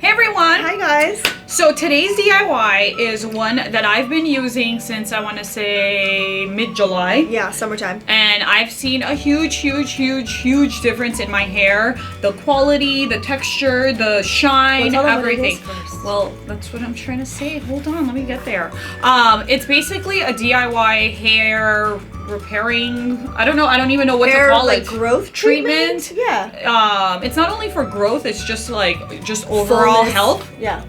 Hey everyone! Hi guys! So today's DIY is one that I've been using since I want to say mid-July. Yeah, summertime. And I've seen a huge difference in my hair. The quality, the texture, the shine, everything. Well, that's what I'm trying to say. Hold on, let me get there. It's basically a DIY hair repairing, I don't even know what to call it. Growth treatment? Yeah. It's not only for growth, it's just overall health. Yeah.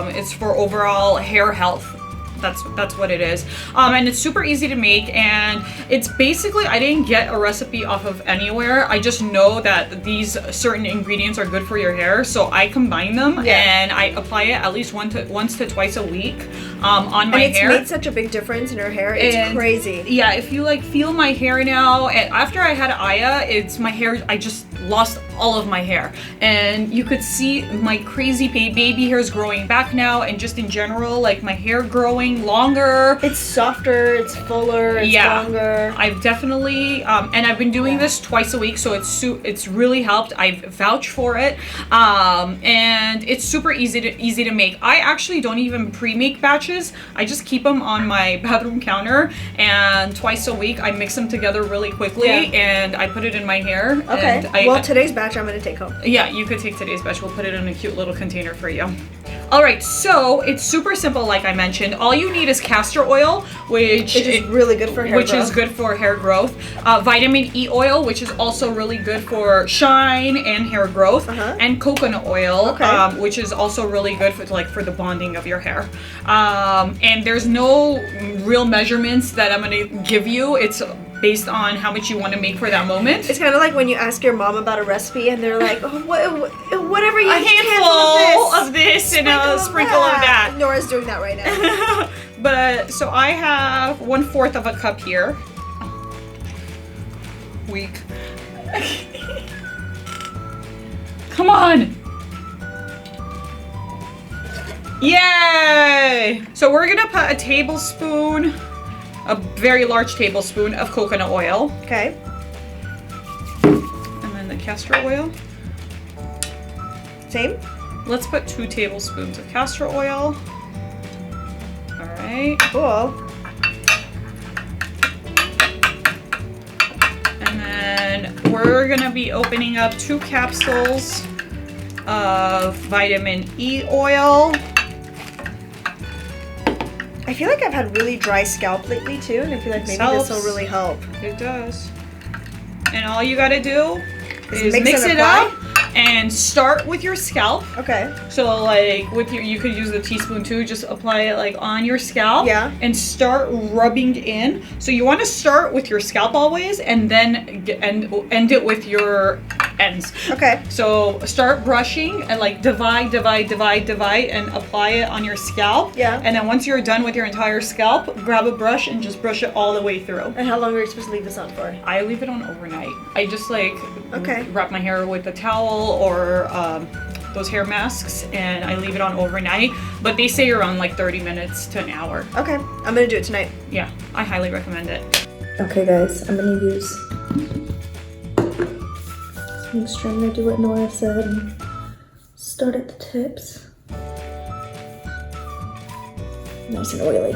It's for overall hair health. That's what it is. And it's super easy to make, and it's basically, I didn't get a recipe off of anywhere. I just know that these certain ingredients are good for your hair, so I combine them and I apply it at least once to twice a week on my hair. And it's made such a big difference in her hair. It's crazy. Yeah, if you feel my hair now, and after I had Ayah, it's my hair, I just lost all of my hair, and you could see my crazy baby hairs growing back now, and just in general, my hair growing longer. It's softer, it's fuller, it's longer. I've definitely and I've been doing this twice a week, so it's really helped. I've vouched for it, and it's super easy to make. I actually don't even pre-make batches. I just keep them on my bathroom counter, and twice a week I mix them together really quickly, and I put it in my hair. Okay. Well, today's batch I'm gonna take home. Yeah, you could take today's batch. We'll put it in a cute little container for you. All right, so it's super simple, like I mentioned. All you need is castor oil, which is really good for hair growth. Is good for hair growth. Vitamin E oil, which is also really good for shine and hair growth, and coconut oil, which is also really good for the bonding of your hair. And there's no real measurements that I'm gonna give you. It's based on how much you want to make for that moment. It's kind of like when you ask your mom about a recipe and they're like, oh, whatever you a handful of this and a sprinkle of that. Nora's doing that right now. But so I have 1/4 of a cup here. Weak. Come on. Yay! So we're gonna put a tablespoon, a very large tablespoon of coconut oil. Okay. And then the castor oil. Same? Let's put 2 tablespoons of castor oil. All right. Cool. And then we're gonna be opening up 2 capsules of vitamin E oil. I feel like I've had really dry scalp lately too, and I feel like maybe this will really help. It does. And all you gotta do is mix it apply? up and start with your scalp. Okay. So you could use the teaspoon too, just apply it on your scalp. Yeah. And start rubbing in. So you want to start with your scalp always, and then end it with your ends. Okay. So start brushing and divide and apply it on your scalp. Yeah. And then once you're done with your entire scalp, grab a brush and just brush it all the way through. And how long are you supposed to leave this on for? I leave it on overnight. I just okay. wrap my hair with a towel or those hair masks, and I leave it on overnight. But they say around 30 minutes to an hour. Okay. I'm gonna do it tonight. Yeah, I highly recommend it. Okay guys, I'm gonna use, make sure I'm gonna do what Nora said and start at the tips. Nice and oily.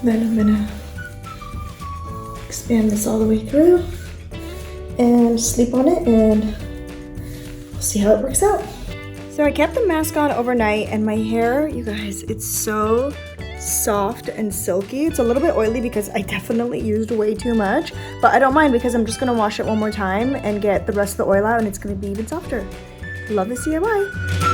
Then I'm gonna expand this all the way through and sleep on it, and we'll see how it works out. So I kept the mask on overnight, and my hair, you guys, it's so soft and silky. It's a little bit oily because I definitely used way too much, but I don't mind because I'm just gonna wash it one more time and get the rest of the oil out, and it's gonna be even softer. Love this DIY.